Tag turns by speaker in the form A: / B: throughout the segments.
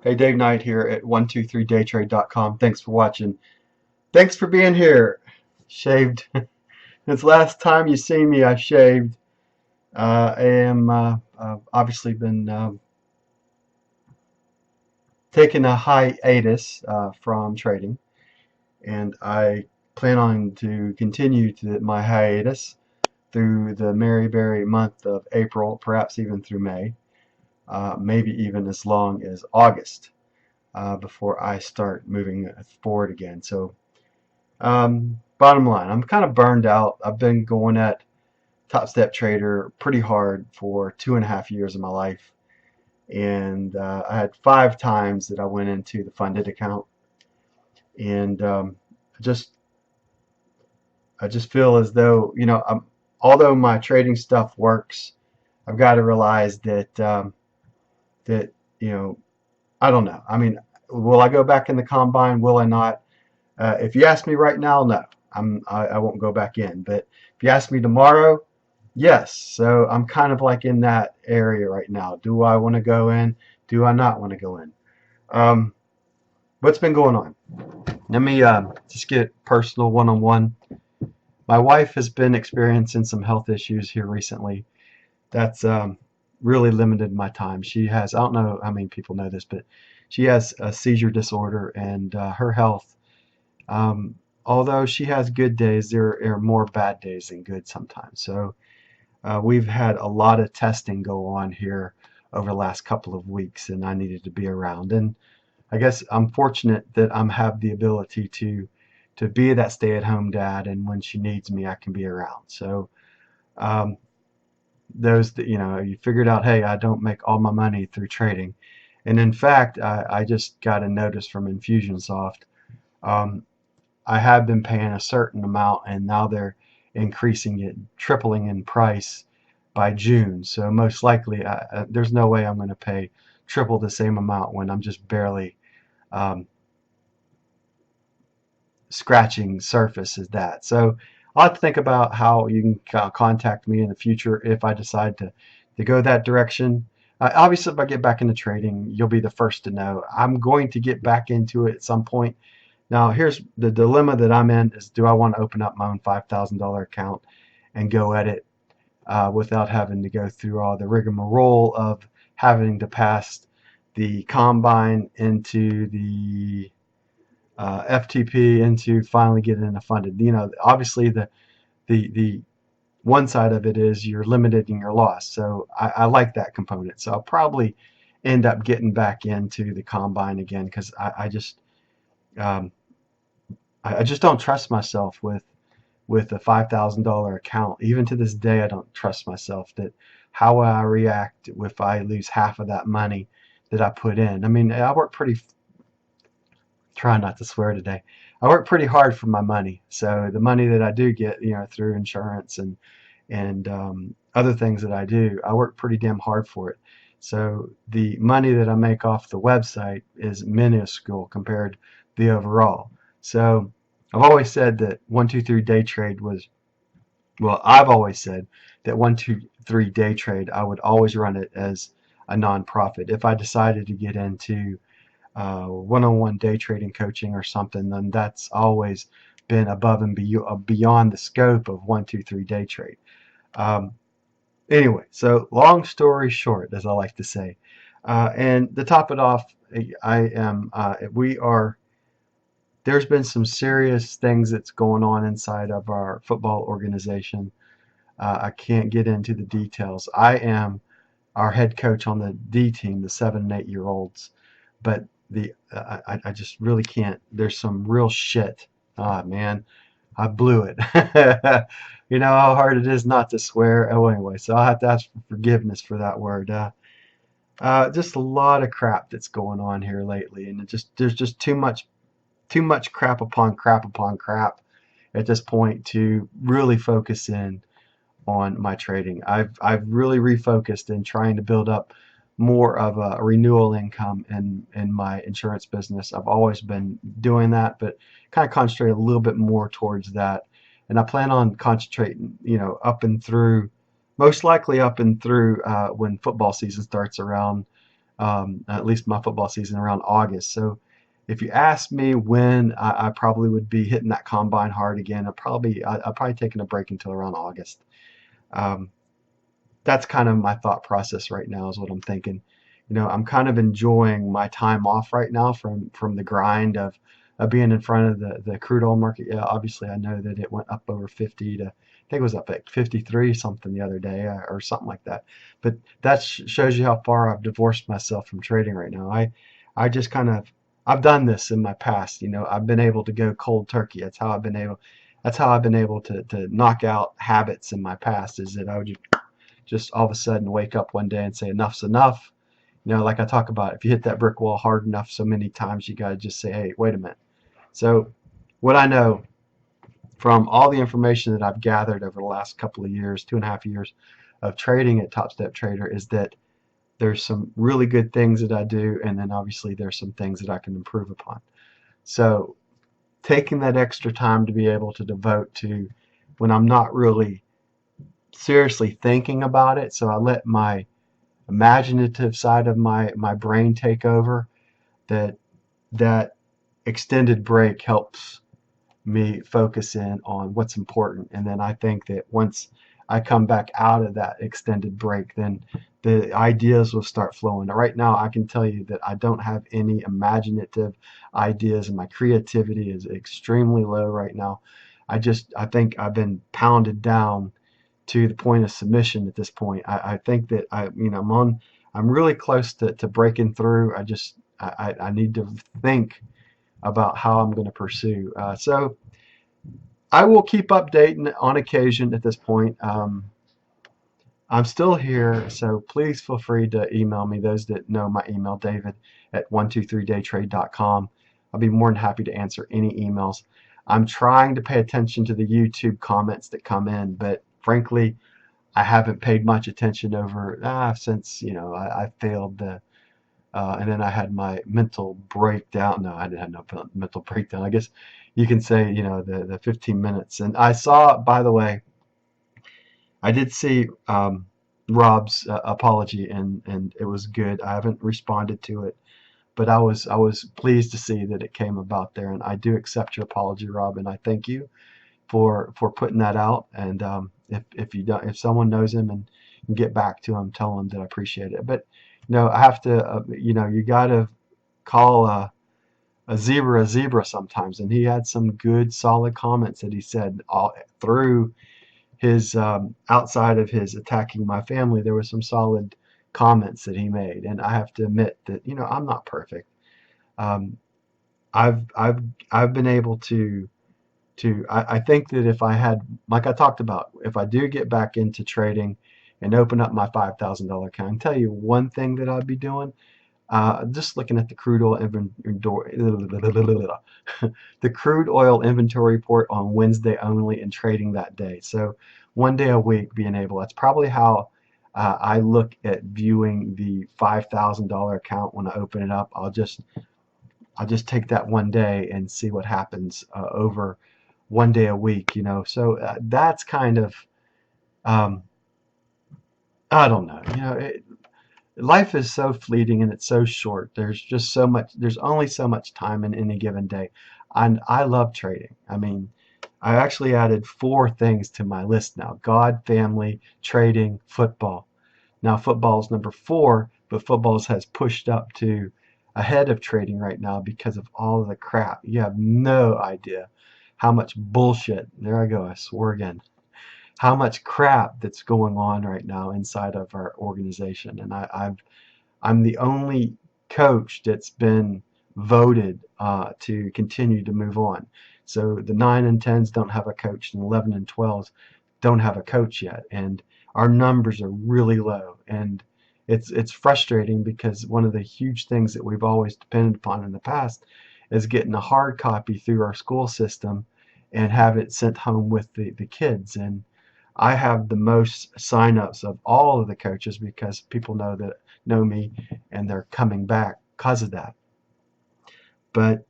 A: Hey, Dave Knight here at 123daytrade.com. Thanks for watching. Thanks for being here. Shaved. Since last time you seen me, I shaved. I am obviously been taking a hiatus from trading, and I plan on to continue my hiatus through the merry month of April, perhaps even through May, maybe even as long as August before I start moving forward again. So bottom line, I'm kind of burned out. I've been going at Top Step Trader pretty hard for 2.5 years of my life. And I had 5 times that I went into the funded account. And just I just feel as though, although my trading stuff works, I've got to realize that, you know, I don't know. I mean, will I go back in the combine? Will I not? If you ask me right now, no, I won't go back in. But if you ask me tomorrow, yes. So I'm kind of like in that area right now. Do I want to go in? Do I not want to go in? Um, what's been going on? Let me just get personal one-on-one. My wife has been experiencing some health issues here recently. That's really limited my time. She has, I don't know how many people know this, but she has a seizure disorder, and her health, um, although she has good days, there are more bad days than good sometimes. So we've had a lot of testing go on here over the last couple of weeks, and I needed to be around. And I guess I'm fortunate that I have the ability to be that stay-at-home dad, and when she needs me, I can be around. So um, those that you figured out, hey, I don't make all my money through trading, and in fact, I just got a notice from Infusionsoft. Um, I have been paying a certain amount, and now they're increasing it, tripling in price by June. So most likely, there's no way I'm going to pay triple the same amount when I'm just barely um, scratching surface as that. So I'll have to think about how you can contact me in the future if I decide to go that direction. Obviously, if I get back into trading, you'll be the first to know. I'm going to get back into it at some point. Now, here's the dilemma that I'm in: is do I want to open up my own $5,000 account and go at it without having to go through all the rigmarole of having to pass the combine into the FTP into finally getting it funded. Obviously the one side of it is you're limited in your loss. So I like that component. So I'll probably end up getting back into the combine again because um, I just don't trust myself with a $5,000 account. Even to this day, I don't trust myself that how will I react if I lose half of that money that I put in. I mean, I work pretty, try not to swear today. I work pretty hard for my money. So the money that I do get, through insurance and other things that I do, I work pretty damn hard for it. So the money that I make off the website is minuscule compared to the overall. So I've always said that 123 day trade was, well, I've always said that 123 day trade, I would always run it as a nonprofit. If I decided to get into one-on-one day trading coaching or something, then that's always been above and beyond the scope of 123 day trade. Um, anyway, so long story short, as I like to say, and to top it off, we are. There's been some serious things that's going on inside of our football organization. I can't get into the details. I am our head coach on the D team, the 7 and 8 year olds, but I just really can't. There's some real shit. Ah, man, I blew it. You know how hard it is not to swear. Oh, anyway, so I'll have to ask for forgiveness for that word. Just a lot of crap that's going on here lately, and there's just too much crap upon crap upon crap at this point to really focus in on my trading. I've really refocused in trying to build up more of a renewal income in my insurance business. I've always been doing that, but kind of concentrate a little bit more towards that. And I plan on concentrating, up and through, most likely up and through when football season starts around at least my football season around August. So if you ask me when I probably would be hitting that combine hard again, I'll probably taking a break until around August. Um, that's kind of my thought process right now is what I'm thinking. I'm kind of enjoying my time off right now from the grind of being in front of the crude oil market. Yeah, obviously I know that it went up over 50 to, I think it was up at 53 something the other day or something like that. But that shows you how far I've divorced myself from trading right now. I just kind of, I've done this in my past. I've been able to go cold turkey. That's how I've been able to knock out habits in my past, is that I would just all of a sudden wake up one day and say enough's enough. Like I talk about, if you hit that brick wall hard enough so many times, you got to just say, hey, wait a minute. So what I know from all the information that I've gathered over the last couple of years, 2.5 years of trading at Top Step Trader, is that there's some really good things that I do, and then obviously there's some things that I can improve upon. So taking that extra time to be able to devote to when I'm not really seriously thinking about it, so I let my imaginative side of my brain take over, that that extended break helps me focus in on what's important. And then I think that once I come back out of that extended break, then the ideas will start flowing. Right now, I can tell you that I don't have any imaginative ideas, and my creativity is extremely low right now. I think I've been pounded down to the point of submission at this point. I think that I'm really close to breaking through. I need to think about how I'm going to pursue. So I will keep updating on occasion at this point. I'm still here, so please feel free to email me. Those that know my email, david@123daytrade.com. I'll be more than happy to answer any emails. I'm trying to pay attention to the YouTube comments that come in, but frankly, I haven't paid much attention over since I failed and then I had my mental breakdown. No, I didn't have no mental breakdown. I guess you can say the 15 minutes. And I saw, by the way, I did see Rob's apology, and it was good. I haven't responded to it, but I was pleased to see that it came about there, and I do accept your apology, Rob, and I thank you for putting that out. And if you don't, if someone knows him and can get back to him, tell him that I appreciate it. But I have to, you got to call a zebra sometimes, and he had some good, solid comments that he said all through his outside of his attacking my family. There were some solid comments that he made, and I have to admit that I'm not perfect. Um, I've been able I think that if I had, like I talked about, if I do get back into trading and open up my $5,000 account, I can tell you one thing that I'd be doing, just looking at the crude oil inventory, the crude oil inventory report on Wednesday only and trading that day. So one day a week being able, that's probably how I look at viewing the $5,000 account when I open it up. I'll just take that one day and see what happens over one day a week, So that's kind of, um, I don't know, life is so fleeting and it's so short. There's just so much, there's only so much time in any given day. And I love trading. I mean, I actually added 4 things to my list now: God, family, trading, football. Now football is number 4, but football has pushed up to ahead of trading right now because of all of the crap. You have no idea how much bullshit, there I go, I swore again, how much crap that's going on right now inside of our organization. And I'm the only coach that's been voted to continue to move on. So the 9 and 10s don't have a coach, and 11 and 12s don't have a coach yet, and our numbers are really low. And it's frustrating because one of the huge things that we've always depended upon in the past is getting a hard copy through our school system and have it sent home with the kids. And I have the most signups of all of the coaches because people know me, and they're coming back because of that. But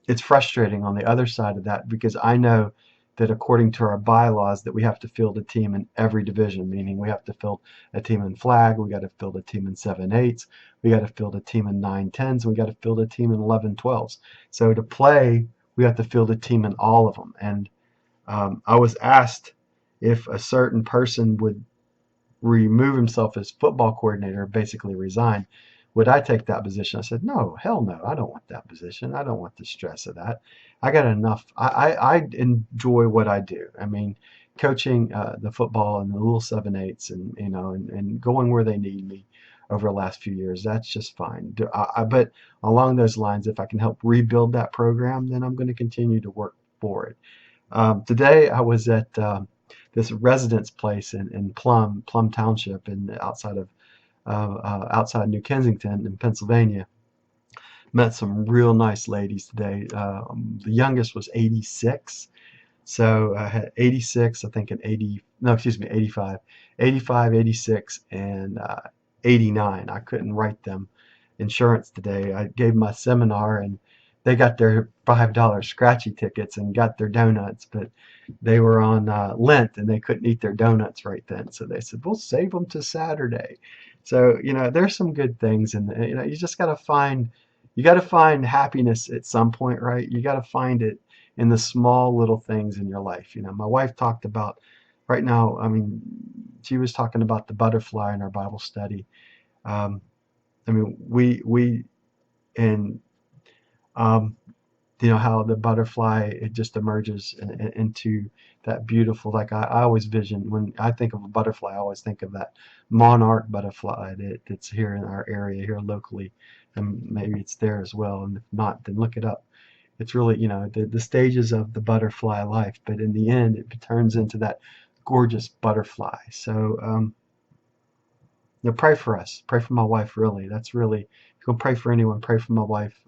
A: it's frustrating on the other side of that because I know that according to our bylaws that we have to field a team in every division, meaning we have to field a team in flag, we got to field a team in 7/8s, we got to field a team in 9/10s, we got to field a team in 11/12s. So to play, we have to field a team in all of them. And I was asked if a certain person would remove himself as football coordinator, basically resign, would I take that position? I said, no, hell no, I don't want that position. I don't want the stress of that. I got enough. I enjoy what I do. I mean, coaching the football and the little 7/8s, and and going where they need me over the last few years, that's just fine. But along those lines, if I can help rebuild that program, then I'm going to continue to work for it. Today I was at this residence place in Plum Township, outside New Kensington in Pennsylvania. Met some real nice ladies today. The youngest was 86. So I had 86, I think, and 80, no, excuse me, 85, 85, 86, and 89. I couldn't write them insurance today. I gave my seminar, and they got their $5 scratchy tickets and got their donuts, but they were on Lent and they couldn't eat their donuts right then. So they said, we'll save them to Saturday. So, there's some good things, and you just got to find happiness at some point, right? You got to find it in the small little things in your life. My wife talked about right now, I mean, she was talking about the butterfly in our Bible study. I mean, and um, how the butterfly, it just emerges into that beautiful, like I always vision, when I think of a butterfly, I always think of that monarch butterfly that's here in our area here locally, and maybe it's there as well, and if not, then look it up. It's really, the stages of the butterfly life, but in the end it turns into that gorgeous butterfly. So pray for us, pray for my wife. Really, that's really, if you're gonna pray for anyone, pray for my wife.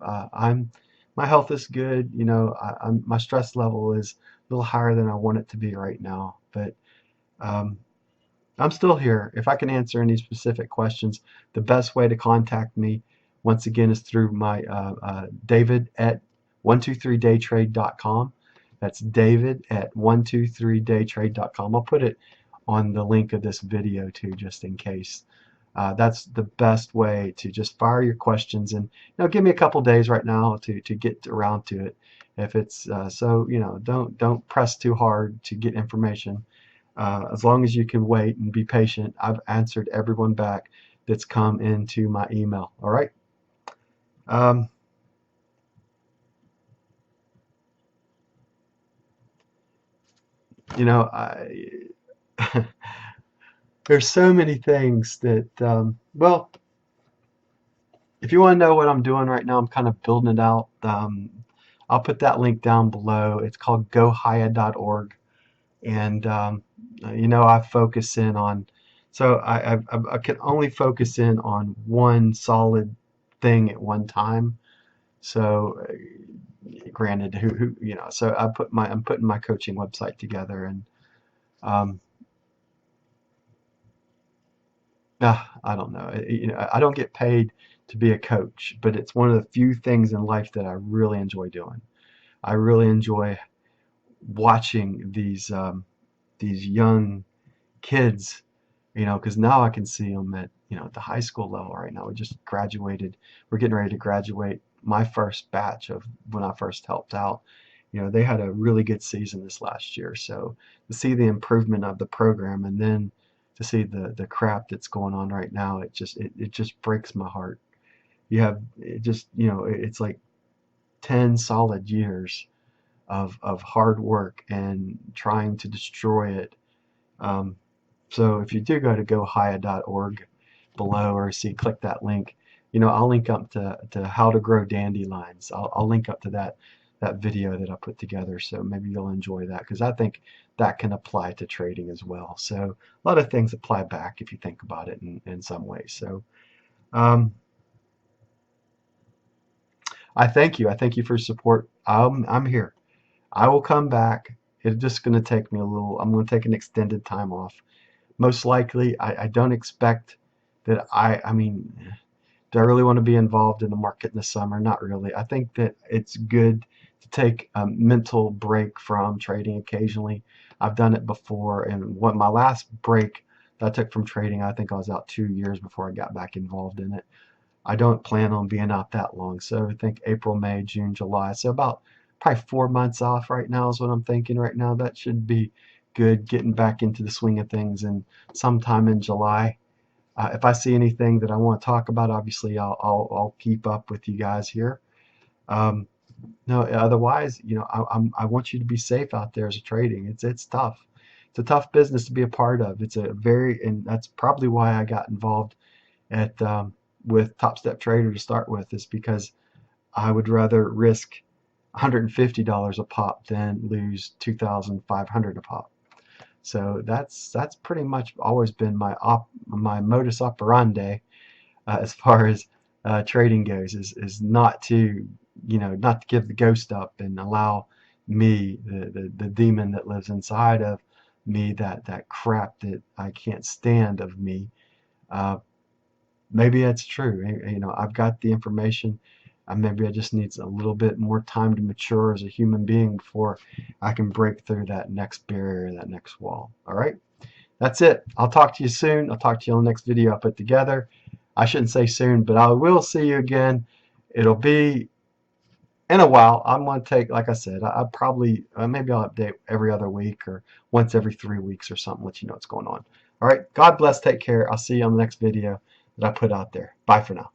A: My health is good. My stress level is a little higher than I want it to be right now, but um, I'm still here. If I can answer any specific questions, the best way to contact me, once again, is through my David at 123daytrade.com. That's David at 123daytrade.com. I'll put it on the link of this video too, just in case. That's the best way to just fire your questions, and give me a couple days right now to get around to it. If it's don't press too hard to get information. As long as you can wait and be patient, I've answered everyone back that's come into my email. All right. Um, there's so many things that, well, if you want to know what I'm doing right now, I'm kind of building it out. I'll put that link down below. It's called gohaya.org. And, I focus in on, so I can only focus in on one solid thing at one time. So, granted, so I'm putting my coaching website together, and, um, I don't know. I don't get paid to be a coach, but it's one of the few things in life that I really enjoy doing. I really enjoy watching these young kids, because now I can see them at the high school level right now. We just graduated. We're getting ready to graduate my first batch of when I first helped out. They had a really good season this last year. So to see the improvement of the program, and then to see the crap that's going on right now, it just breaks my heart. You have it just it's like 10 solid years of hard work and trying to destroy it. Um, so if you do go to gohaya.org below, or click that link, I'll link up to how to grow dandelions. I'll link up to that video that I put together, so maybe you'll enjoy that, because I think that can apply to trading as well. So a lot of things apply back if you think about it in some ways. So um, I thank you. I thank you for your support. I'm here. I will come back. It's just going to take me a little. I'm going to take an extended time off. Most likely, I don't expect that. I mean, do I really want to be involved in the market in the summer? Not really. I think that it's good to take a mental break from trading occasionally. I've done it before, and what my last break that I took from trading, I think I was out 2 years before I got back involved in it. I don't plan on being out that long, so I think April, May, June, July. So about probably 4 months off right now is what I'm thinking right now. That should be good, getting back into the swing of things. And sometime in July, if I see anything that I want to talk about, obviously I'll keep up with you guys here. Um, no, otherwise, I want you to be safe out there as a trading. It's tough. It's a tough business to be a part of. And that's probably why I got involved at with Top Step Trader to start with, is because I would rather risk $150 a pop than lose 2,500 a pop. So that's pretty much always been my modus operandi as far as trading goes, is not to not to give the ghost up and allow me, the demon that lives inside of me, that crap that I can't stand of me. Uh, Maybe that's true. I've got the information. Maybe I just need a little bit more time to mature as a human being before I can break through that next barrier, that next wall. All right. That's it. I'll talk to you soon. I'll talk to you on the next video I put together. I shouldn't say soon, but I will see you again. It'll be in a while. I'm going to take, like I said, I probably, maybe I'll update every other week or once every 3 weeks or something, let you know what's going on. All right. God bless. Take care. I'll see you on the next video that I put out there. Bye for now.